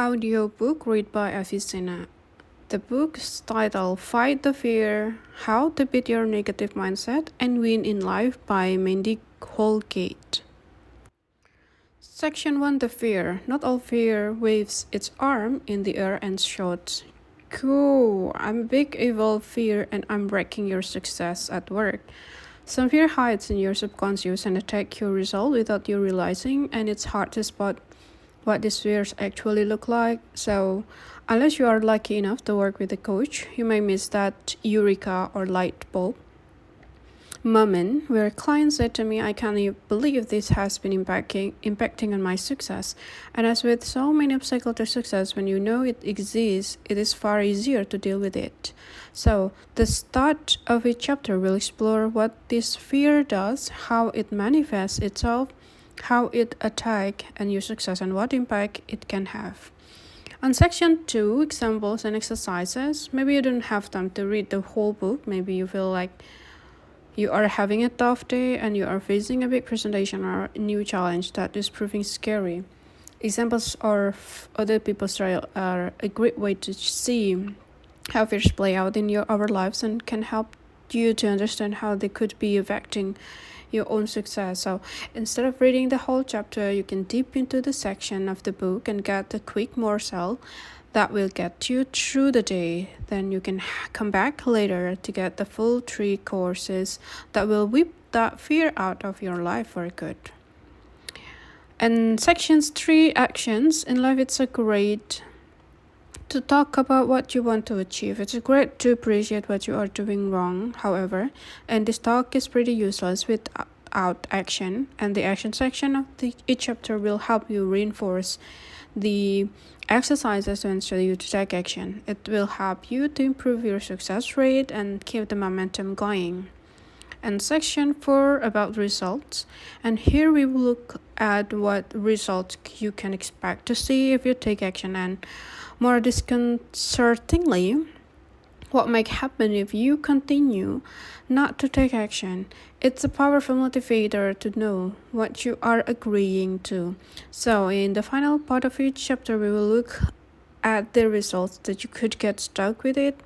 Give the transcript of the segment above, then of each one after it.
Audiobook read by Avicenna. The book's title Fight the Fear, How to Beat Your Negative Mindset and Win in Life by Mandie, Holgate. Section 1 The Fear. Not all fear waves its arm in the air and shouts, "Cool, I'm a big evil fear and I'm wrecking your success at work." Some fear hides in your subconscious and attacks your result without you realizing, and it's hard to spot what these fears actually look like. So, unless you are lucky enough to work with a coach, you may miss that eureka or light bulb moment where clients said to me, "I can't believe this has been impacting on my success." And as with so many obstacles to success, when you know it exists, it is far easier to deal with it. So the start of each chapter will explore what this fear does, how it manifests itself, how it attacks and your success, and what impact it can have. On section 2, examples and exercises, maybe you don't have time to read the whole book. Maybe you feel like you are having a tough day and you are facing a big presentation or a new challenge that is proving scary. Examples of other people's trial are a great way to see how fears play out in our lives and can help you to understand how they could be affecting your own success. So instead of reading the whole chapter, you can dip into the section of the book and get a quick morsel that will get you through the day. Then you can come back later to get the full 3 courses that will whip that fear out of your life for good. And sections 3, actions. In life, it's a great to talk about what you want to achieve. It's great to appreciate what you are doing wrong, however, and this talk is pretty useless without action. And the action section of each chapter will help you reinforce the exercises to instruct you to take action. It will help you to improve your success rate and keep the momentum going. And section 4 about results. And here we will look at what results you can expect to see if you take action, and more disconcertingly, what might happen if you continue not to take action. It's a powerful motivator to know what you are agreeing to. So in the final part of each chapter, we will look at the results that you could get stuck with it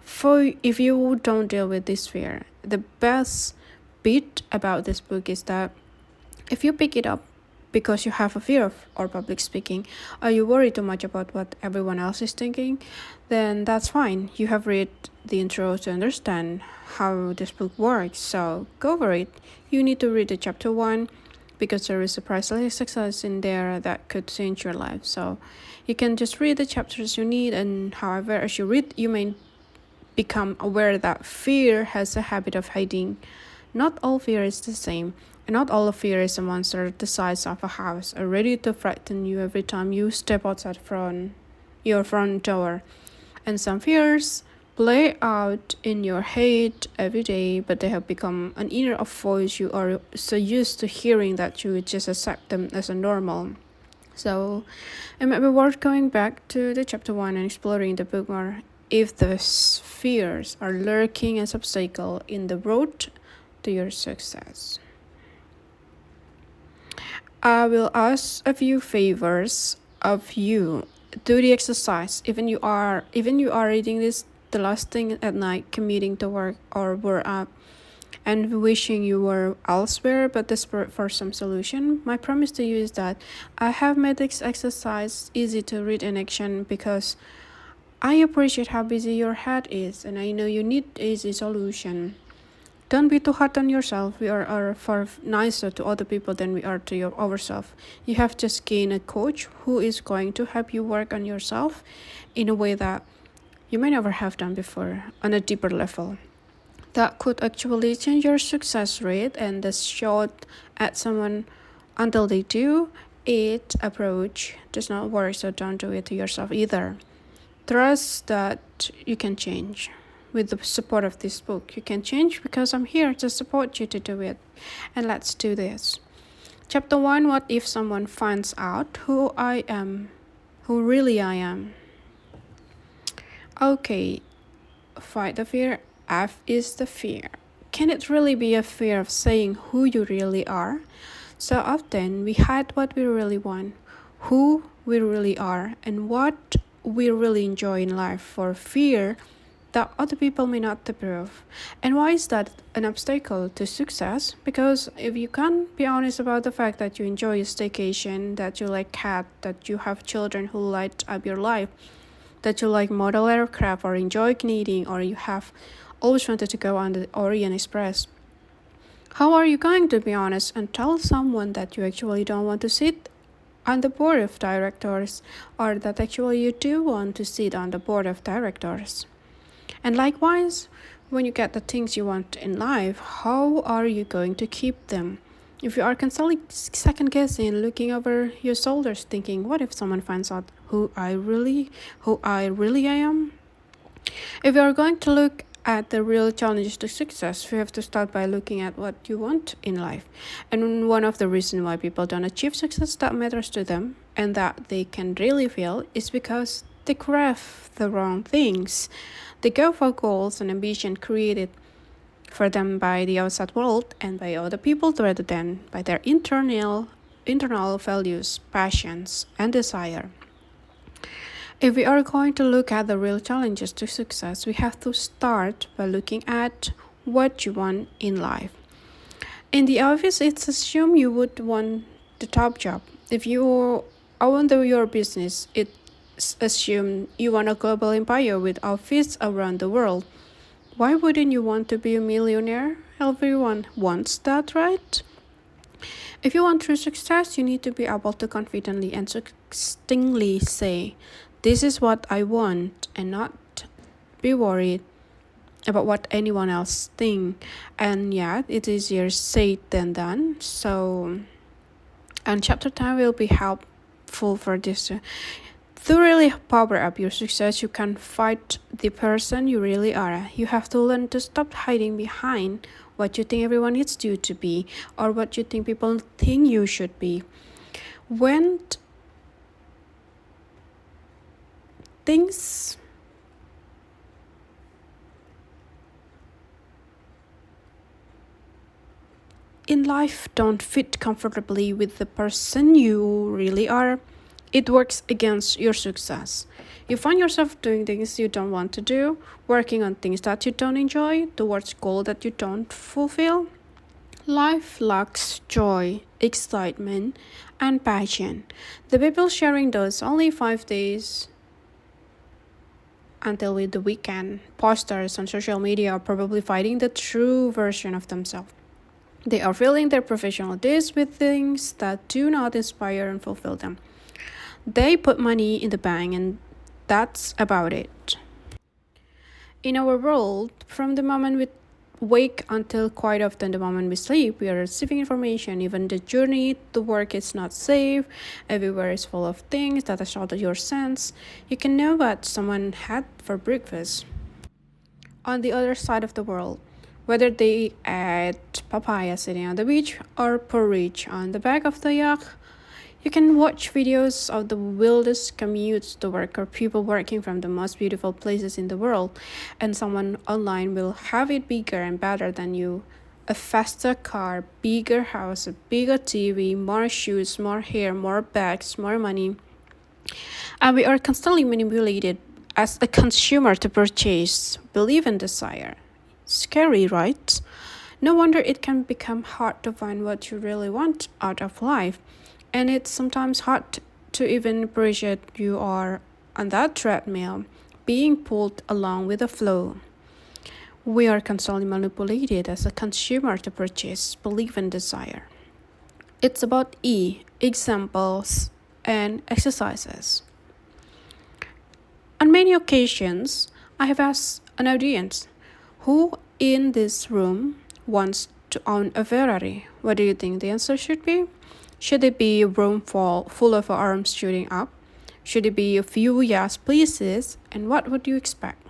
for if you don't deal with this fear. The best bit about this book is that if you pick it up because you have a fear of public speaking, or you worry too much about what everyone else is thinking, then that's fine. You have read the intro to understand how this book works, so go for it. You need to read the chapter 1 because there is a priceless success in there that could change your life. So you can just read the chapters you need, and however, as you read, you may become aware that fear has a habit of hiding. Not all fear is the same. And not all of fear is a monster the size of a house, ready to frighten you every time you step outside your front door. And some fears play out in your head every day, but they have become an inner voice you are so used to hearing that you just accept them as a normal. So it might be worth going back to the chapter 1 and exploring the book more if the fears are lurking as obstacle in the road to your success. I will ask a few favors of you. Do the exercise. Even you are reading this the last thing at night, commuting to work or were up and wishing you were elsewhere but desperate for some solution. My promise to you is that I have made this exercise easy to read in action because I appreciate how busy your head is, and I know you need easy solution. Don't be too hard on yourself. We are far nicer to other people than we are to ourselves. You have just gained a coach who is going to help you work on yourself in a way that you may never have done before, on a deeper level. That could actually change your success rate, and the shot at someone until they do it approach does not work, so don't do it to yourself either. Trust that you can change. With the support of this book, you can change because I'm here to support you to do it. And let's do this. Chapter 1, what if someone finds out who really I am? Okay, fight the fear. F is the fear. Can it really be a fear of saying who you really are? So often we hide what we really want. who we really are and what we really enjoy in life for fear that other people may not approve. And why is that an obstacle to success? Because if you can't be honest about the fact that you enjoy a staycation, that you like cat, that you have children who light up your life, that you like model aircraft or enjoy knitting, or you have always wanted to go on the Orient Express, how are you going to be honest and tell someone that you actually don't want to sit on the board of directors, or that actually you do want to sit on the board of directors? And likewise, when you get the things you want in life, how are you going to keep them? If you are constantly second guessing, looking over your shoulders, thinking, what if someone finds out who I really am? If you are going to look at the real challenges to success, you have to start by looking at what you want in life. And one of the reasons why people don't achieve success that matters to them and that they can really feel is because they craft the wrong things. They go for goals and ambition created for them by the outside world and by other people rather than by their internal values, passions, and desire. If we are going to look at the real challenges to success, we have to start by looking at what you want in life. In the office, it's assumed you would want the top job. If you own your business, it's assumed you want a global empire with offices around the world. Why wouldn't you want to be a millionaire? Everyone wants that, right? If you want true success, you need to be able to confidently and succinctly say, this is what I want, and not be worried about what anyone else thinks. And yeah, it's easier said than done. And chapter 10 will be helpful for this. To really power up your success, you can fight the person you really are. You have to learn to stop hiding behind what you think everyone needs you to be or what you think people think you should be. When things in life don't fit comfortably with the person you really are, it works against your success. You find yourself doing things you don't want to do, working on things that you don't enjoy, towards goals that you don't fulfill. Life lacks joy, excitement, and passion. The people sharing those only 5 days until with the weekend posters on social media are probably fighting the true version of themselves. They are filling their professional days with things that do not inspire and fulfill them. They put money in the bank and that's about it. In our world, from the moment we wake until quite often the moment we sleep, we are receiving information. Even the journey to work is not safe. Everywhere is full of things that assault your sense. You can know what someone had for breakfast. On the other side of the world, whether they ate papaya sitting on the beach or porridge on the back of the yacht, you can watch videos of the wildest commutes to work or people working from the most beautiful places in the world, and someone online will have it bigger and better than you. A faster car, bigger house, a bigger TV, more shoes, more hair, more bags, more money. And we are constantly manipulated as a consumer to purchase, believe and desire. Scary, right? No wonder it can become hard to find what you really want out of life. And it's sometimes hard to even appreciate you are on that treadmill, being pulled along with the flow. We are constantly manipulated as a consumer to purchase, believe, and desire. It's about examples, and exercises. On many occasions, I have asked an audience, who in this room wants to own a Ferrari? What do you think the answer should be? Should it be a room full of arms shooting up? Should it be a few yes pleases? And what would you expect?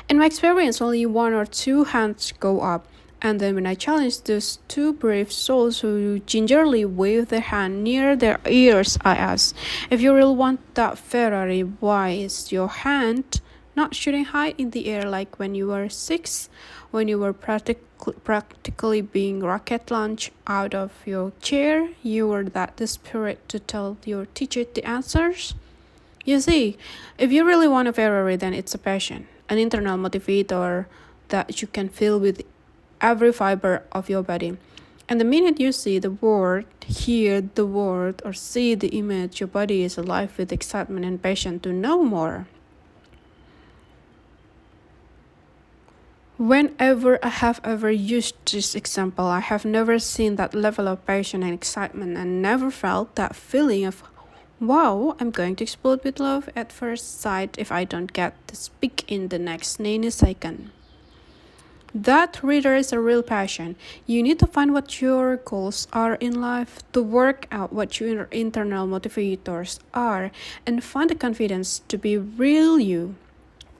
In my experience, only 1 or 2 hands go up. And then when I challenge those 2 brave souls who gingerly wave their hand near their ears, I ask, if you really want that Ferrari, why is your hand not shooting high in the air like when you were 6, when you were practically being rocket launched out of your chair. You were that desperate to tell your teacher the answers. You see, if you really want a Ferrari, then it's a passion, an internal motivator that you can feel with every fiber of your body. And the minute you see the word, hear the word, or see the image, your body is alive with excitement and passion to know more. Whenever I have ever used this example, I have never seen that level of passion and excitement and never felt that feeling of, wow, I'm going to explode with love at first sight if I don't get to speak in the next nanosecond. That reader is a real passion. You need to find what your goals are in life, to work out what your internal motivators are, and find the confidence to be real you.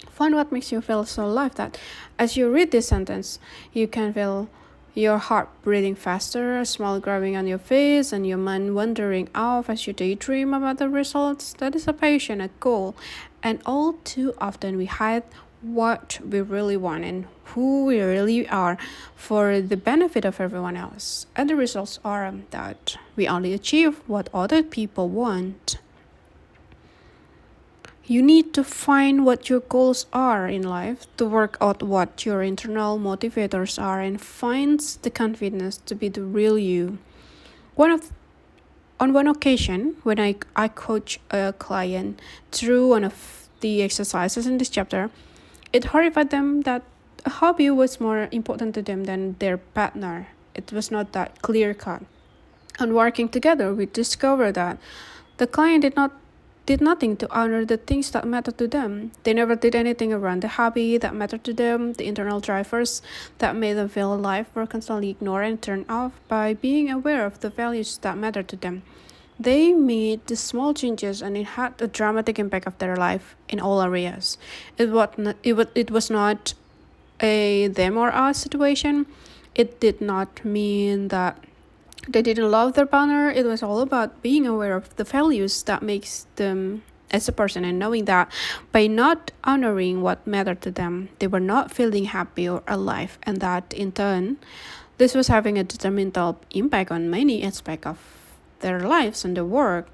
Find what makes you feel so alive that as you read this sentence, you can feel your heart breathing faster, a smile growing on your face, and your mind wandering off as you daydream about the results. That is a passionate goal. And all too often we hide what we really want and who we really are for the benefit of everyone else. And the results are that we only achieve what other people want. You need to find what your goals are in life, to work out what your internal motivators are, and find the confidence to be the real you. On one occasion, when I coach a client through one of the exercises in this chapter, it horrified them that a hobby was more important to them than their partner. It was not that clear cut. On working together, we discovered that the client did nothing to honor the things that mattered to them. They never did anything around the hobby that mattered to them, the internal drivers that made them feel alive were constantly ignored and turned off by being aware of the values that mattered to them. They made the small changes and it had a dramatic impact of their life in all areas. It was not a them or us situation. It did not mean that they didn't love their partner. It was all about being aware of the values that makes them as a person and knowing that by not honoring what mattered to them, they were not feeling happy or alive, and that in turn, this was having a detrimental impact on many aspects of their lives and their work.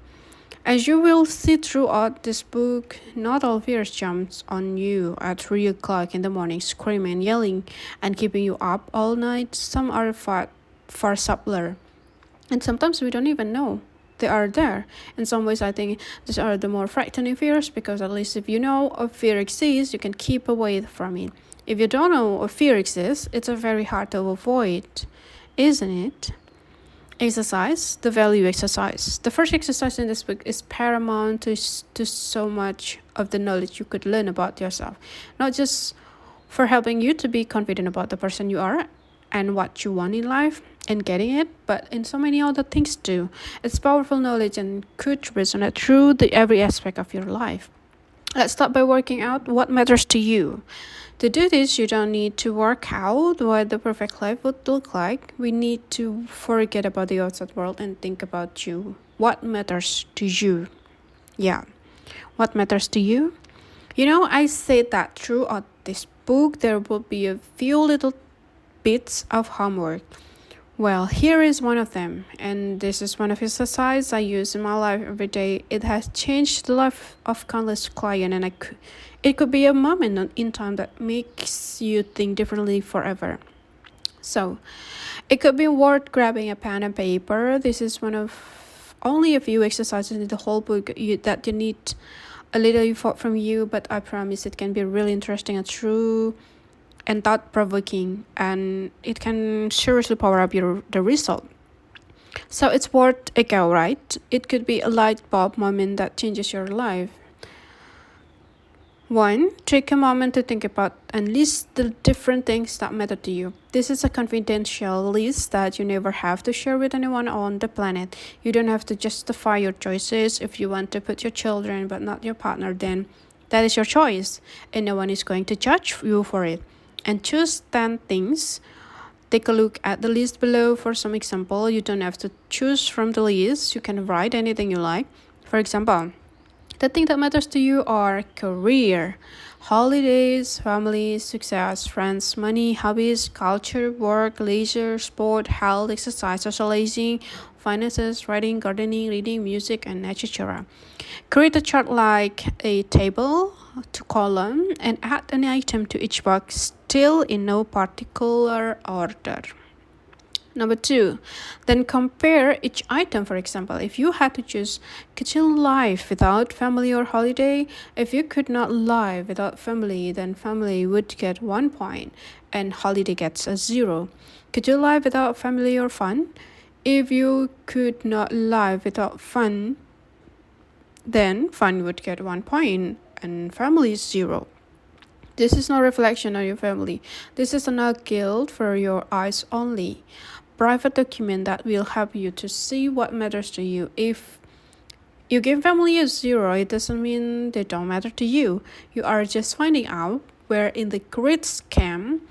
As you will see throughout this book, not all fears jumps on you at 3 o'clock in the morning, screaming, yelling, and keeping you up all night. Some are far subtler. And sometimes we don't even know they are there. In some ways, I think these are the more frightening fears because at least if you know a fear exists, you can keep away from it. If you don't know a fear exists, it's very hard to avoid, isn't it? Exercise, the value exercise. The first exercise in this book is paramount to so much of the knowledge you could learn about yourself. Not just for helping you to be confident about the person you are and what you want in life and getting it, but in so many other things too. It's powerful knowledge and could resonate through every aspect of your life. Let's start by working out what matters to you. To do this, you don't need to work out what the perfect life would look like. We need to forget about the outside world and think about you. What matters to you? Yeah. What matters to you? I said that throughout this book, there will be a few little bits of homework. Well, here is one of them, and this is one of the exercises I use in my life every day. It has changed the life of countless clients, and it could be a moment in time that makes you think differently forever. So, it could be worth grabbing a pen and paper. This is one of only a few exercises in the whole book that you need a little effort from you, but I promise it can be really interesting and true and thought-provoking, and it can seriously power up the result. So it's worth a go, right? It could be a light bulb moment that changes your life. 1. Take a moment to think about and list the different things that matter to you. This is a confidential list that you never have to share with anyone on the planet. You don't have to justify your choices. If you want to put your children but not your partner, then that is your choice, and no one is going to judge you for it. And choose 10 things. Take a look at the list below for some example. You don't have to choose from the list. You can write anything you like. For example, The things that matters to you are career, holidays, family, success, friends, money, hobbies, culture, work, leisure, sport, health, exercise, socializing, finances, writing, gardening, reading, music, and etc. Create a chart like a table to column and add an item to each box, still in no particular order. Number 2, then compare each item. For example, if you had to choose, could you live without family or holiday? If you could not live without family, then family would get 1 point and holiday gets a 0. Could you live without family or fun? If you could not live without fun, then fun would get 1 point and family is 0. This is no reflection on your family. This is not guilt for your eyes only. Private document that will help you to see what matters to you. If you give family a 0, it doesn't mean they don't matter to you. You are just finding out where in the great scam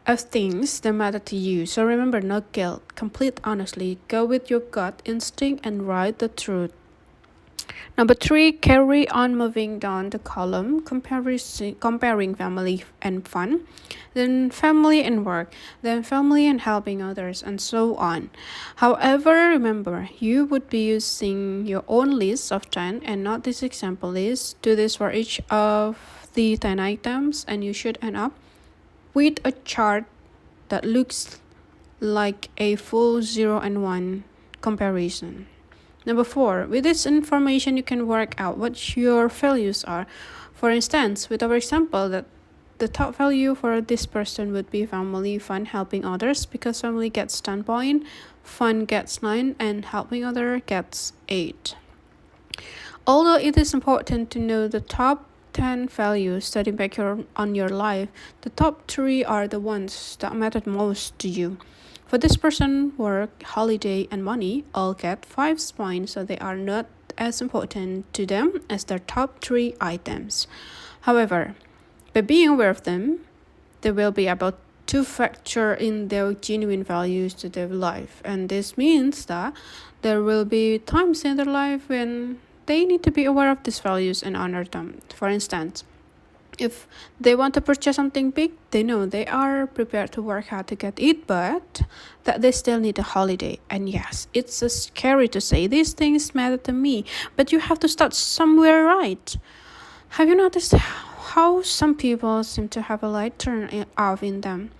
of things that matter to you. So remember, no guilt, complete honesty, go with your gut instinct and write the truth. Number 3, carry on moving down the column, comparing family and fun, then family and work, then family and helping others, and so on. However, remember, you would be using your own list of 10 and not this example list. Do this for each of the 10 items and you should end up with a chart that looks like a full 0 and 1 comparison. Number 4, with this information, you can work out what your values are. For instance, with our example, that the top value for this person would be family, fun, helping others, because family gets 10 points, fun gets 9, and helping others gets 8. Although it is important to know the top 10 values studying back on your life, the top 3 are the ones that mattered most to you. For this person, work, holiday, and money all get 5 points, so they are not as important to them as their top 3 items. However, by being aware of them, they will be able to factor in their genuine values to their life. And this means that there will be times in their life when they need to be aware of these values and honor them. For instance, if they want to purchase something big, they know they are prepared to work hard to get it, but that they still need a holiday. And yes, it's scary to say these things matter to me, but you have to start somewhere, right? Have you noticed how some people seem to have a light turn off in them?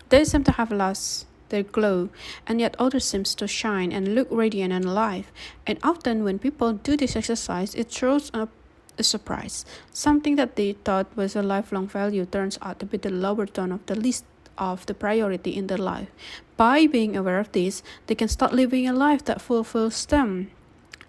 They seem to have lost their glow, and yet others seem to shine and look radiant and alive. And often when people do this exercise, it throws up a surprise. Something that they thought was a lifelong value turns out to be the lower tone of the list of the priority in their life. By being aware of this, they can start living a life that fulfills them.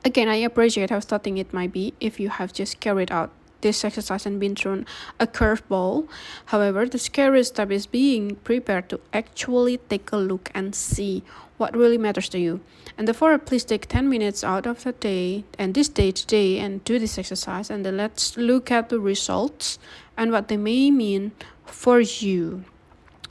Again, I appreciate how starting it might be if you have just carried out this exercise and been thrown a curveball. However, the scariest step is being prepared to actually take a look and see what really matters to you. And therefore, please take 10 minutes out of the day and this day today and do this exercise, and then let's look at the results and what they may mean for you.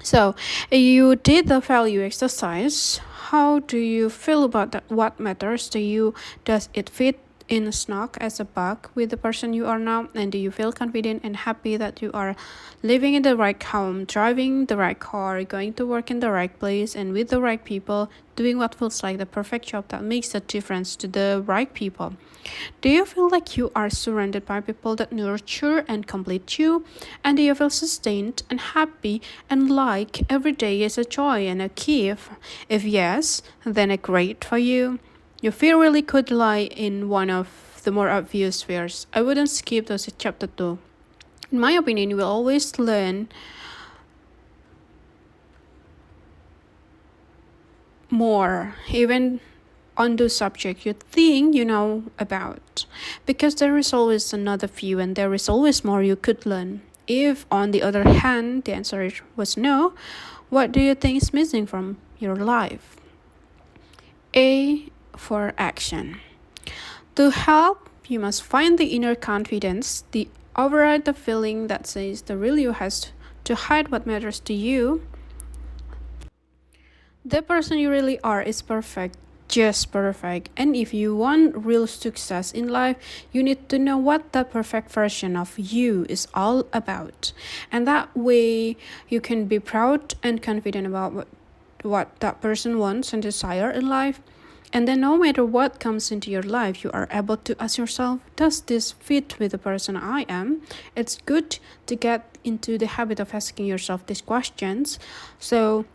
So, you did the value exercise. How do you feel about that? What matters to you? Does it fit in a snug as a bug with the person you are now? And do you feel confident and happy that you are living in the right home, driving the right car, going to work in the right place and with the right people, doing what feels like the perfect job that makes a difference to the right people? Do you feel like you are surrounded by people that nurture and complete you? And do you feel sustained and happy and like every day is a joy and a gift? If yes, then a great for you. Your fear really could lie in one of the more obvious fears. I wouldn't skip those in chapter 2. In my opinion, you will always learn more, even on the subject you think you know about, because there is always another view and there is always more you could learn. If, on the other hand, the answer was no, what do you think is missing from your life? A for action. To help, you must find the inner confidence, override the feeling that says the real you has to hide what matters to you. The person you really are is perfect. just perfect. And if you want real success in life, you need to know what that perfect version of you is all about. And that way you can be proud and confident about what that person wants and desire in life. And then no matter what comes into your life, you are able to ask yourself, does this fit with the person I am? It's good to get into the habit of asking yourself these questions. So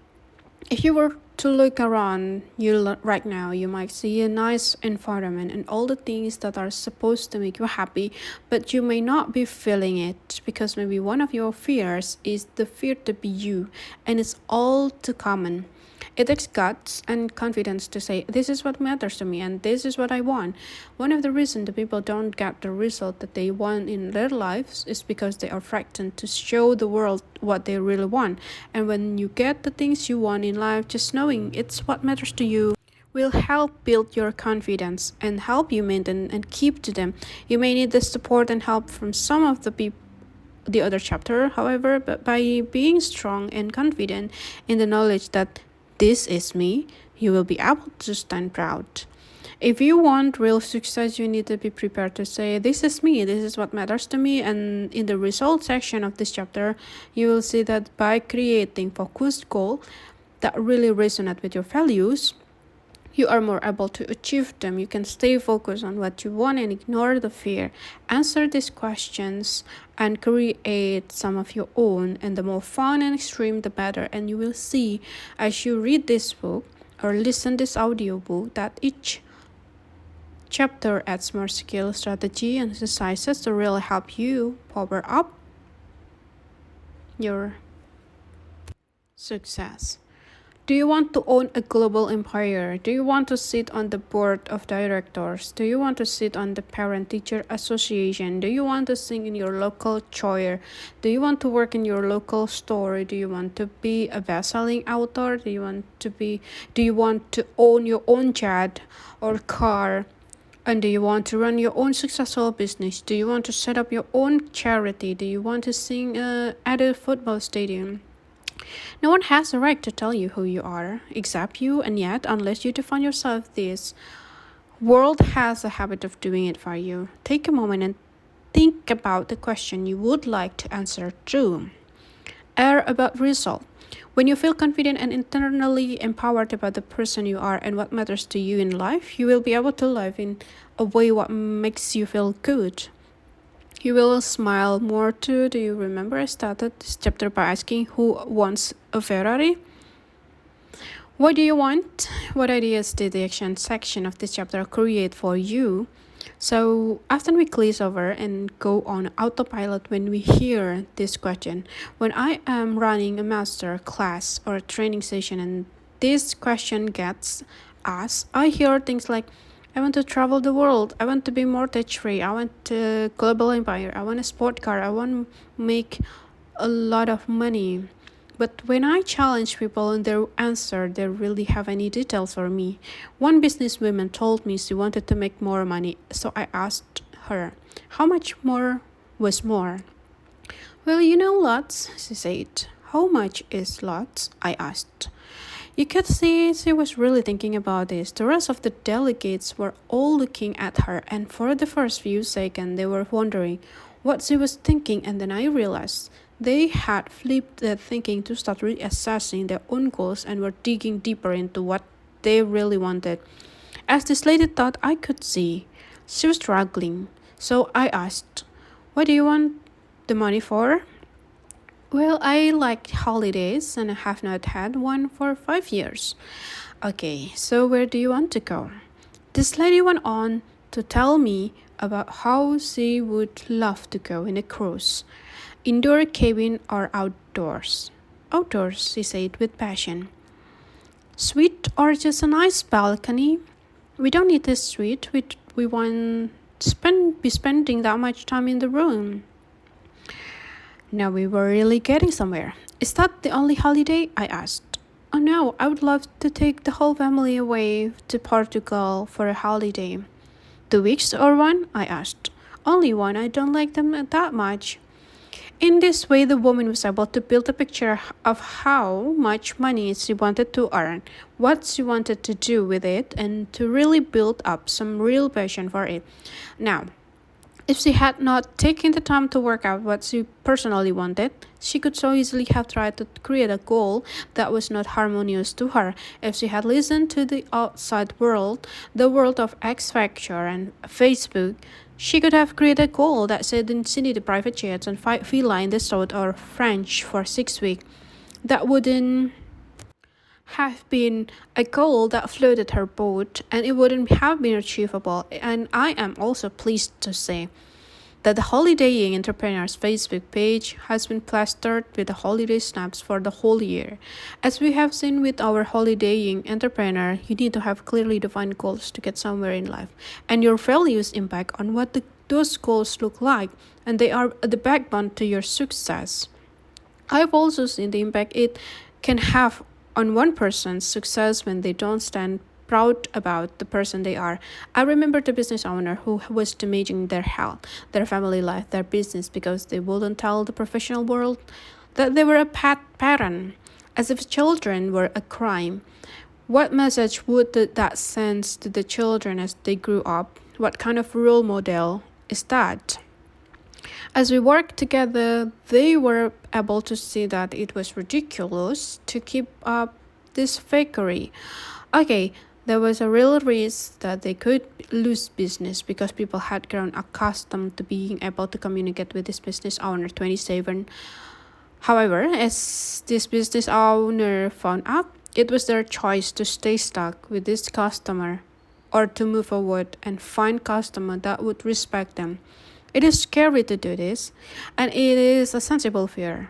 if you were to look around you right now, you might see a nice environment and all the things that are supposed to make you happy, but you may not be feeling it because maybe one of your fears is the fear to be you, and it's all too common. It takes guts and confidence to say, this is what matters to me and this is what I want. One of the reasons the people don't get the result that they want in their lives is because they are frightened to show the world what they really want. And when you get the things you want in life, just knowing it's what matters to you will help build your confidence and help you maintain and keep to them. You may need the support and help from some of the other chapter, however, but by being strong and confident in the knowledge that this is me, you will be able to stand proud. If you want real success, you need to be prepared to say, this is me, this is what matters to me. And in the results section of this chapter, you will see that by creating focused goals that really resonate with your values, you are more able to achieve them. You can stay focused on what you want and ignore the fear. Answer these questions and create some of your own. And the more fun and extreme, the better. And you will see as you read this book or listen this audiobook that each chapter adds more skill, strategy, and exercises to really help you power up your success. Do you want to own a global empire? Do you want to sit on the board of directors? Do you want to sit on the parent-teacher association? Do you want to sing in your local choir? Do you want to work in your local store? Do you want to be a best-selling author? Do you want to own your own jet or car? And do you want to run your own successful business? Do you want to set up your own charity? Do you want to sing at a football stadium? No one has a right to tell you who you are, except you, and yet, unless you define yourself, this world has a habit of doing it for you. Take a moment and think about the question you would like to answer to. About result. When you feel confident and internally empowered about the person you are and what matters to you in life, you will be able to live in a way what makes you feel good. You will smile more too. Do you remember I started this chapter by asking who wants a Ferrari? What do you want? What ideas did the action section of this chapter create for you? So often we glaze over and go on autopilot when we hear this question. When I am running a master class or a training session and this question gets asked, I hear things like, I want to travel the world. I want to be mortgage-free. I want a global empire. I want a sport car. I want to make a lot of money. But when I challenge people and their answer, they really have any details for me. One businesswoman told me she wanted to make more money. So I asked her, how much more was more? Well, lots, she said. How much is lots? I asked. You could see she was really thinking about this. The rest of the delegates were all looking at her, and for the first few seconds they were wondering what she was thinking, and then I realized they had flipped their thinking to start reassessing their own goals and were digging deeper into what they really wanted. As this lady thought I could see, she was struggling. So I asked, what do you want the money for? Well, I like holidays and I have not had one for 5 years. Okay, so where do you want to go? This lady went on to tell me about how she would love to go in a cruise. Indoor cabin or outdoors? Outdoors, she said with passion. Suite or just a nice balcony? We don't need a suite. We won't be spending that much time in the room. Now we were really getting somewhere. Is that the only holiday? I asked. Oh no, I would love to take the whole family away to Portugal for a holiday. 2 weeks or one? I asked. Only one, I don't like them that much. In this way, the woman was able to build a picture of how much money she wanted to earn, what she wanted to do with it, and to really build up some real passion for it. Now, if she had not taken the time to work out what she personally wanted, she could so easily have tried to create a goal that was not harmonious to her. If she had listened to the outside world, the world of X Factor and Facebook, she could have created a goal that said she needed private jets and feline the south or French for 6 weeks. That wouldn't have been a goal that floated her boat, and it wouldn't have been achievable. And I am also pleased to say that the holidaying entrepreneur's Facebook page has been plastered with the holiday snaps for the whole year. As we have seen with our holidaying entrepreneur, you need to have clearly defined goals to get somewhere in life, and your values impact on what those goals look like, and they are the backbone to your success. I've also seen the impact it can have on one person's success when they don't stand proud about the person they are. I remember the business owner who was damaging their health, their family life, their business because they wouldn't tell the professional world that they were a parent, as if children were a crime. What message would that send to the children as they grew up? What kind of role model is that? As we worked together, they were able to see that it was ridiculous to keep up this fakery. Okay, there was a real risk that they could lose business because people had grown accustomed to being able to communicate with this business owner 27. However, as this business owner found out, it was their choice to stay stuck with this customer or to move forward and find customer that would respect them. It is scary to do this, and it is a sensible fear.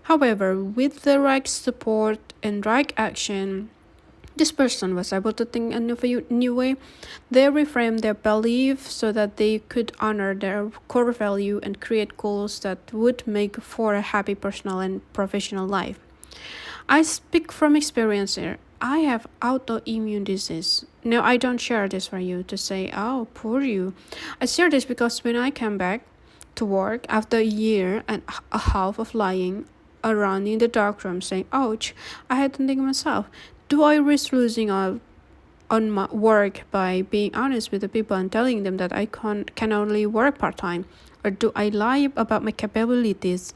However, with the right support and right action, this person was able to think in a new way. They reframed their belief so that they could honor their core value and create goals that would make for a happy personal and professional life. I speak from experience here. I have autoimmune disease. Now, I don't share this for you to say, oh, poor you. I share this because when I came back to work after a year and a half of lying around in the dark room saying, ouch, I had to think myself, do I risk losing out on my work by being honest with the people and telling them that I can only work part-time? Or do I lie about my capabilities?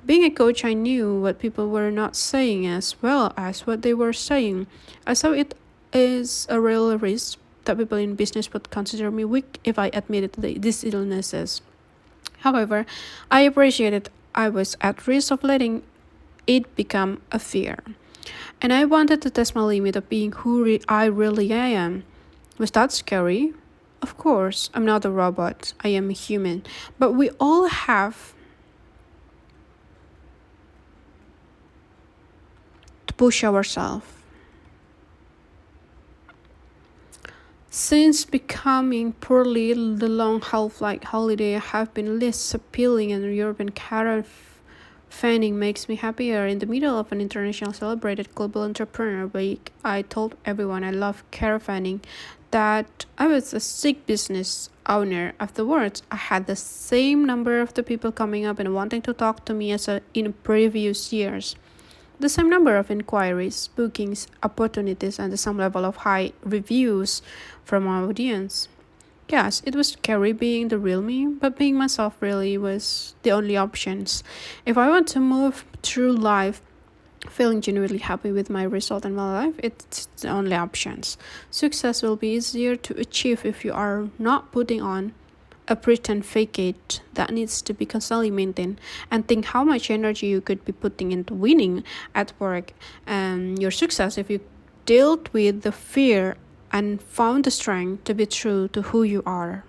Being a coach, I knew what people were not saying as well as what they were saying. I saw it as a real risk that people in business would consider me weak if I admitted these illnesses. However, I appreciated I was at risk of letting it become a fear. And I wanted to test my limit of being who I really am. Was that scary? Of course, I'm not a robot. I am a human. But we all have to push ourselves. Since becoming poorly, the long half-flight holiday have been less appealing, and European caravanning makes me happier. In the middle of an international celebrated global entrepreneur week, I told everyone I love caravanning that I was a sick business owner. Afterwards, I had the same number of the people coming up and wanting to talk to me as in previous years. The same number of inquiries, bookings, opportunities, and the same level of high reviews from our audience. Yes, it was scary being the real me, but being myself really was the only options. If I want to move through life feeling genuinely happy with my result in my life, it's the only options. Success will be easier to achieve if you are not putting on a pretend fake it that needs to be constantly maintained, and think how much energy you could be putting into winning at work and your success if you dealt with the fear and found the strength to be true to who you are.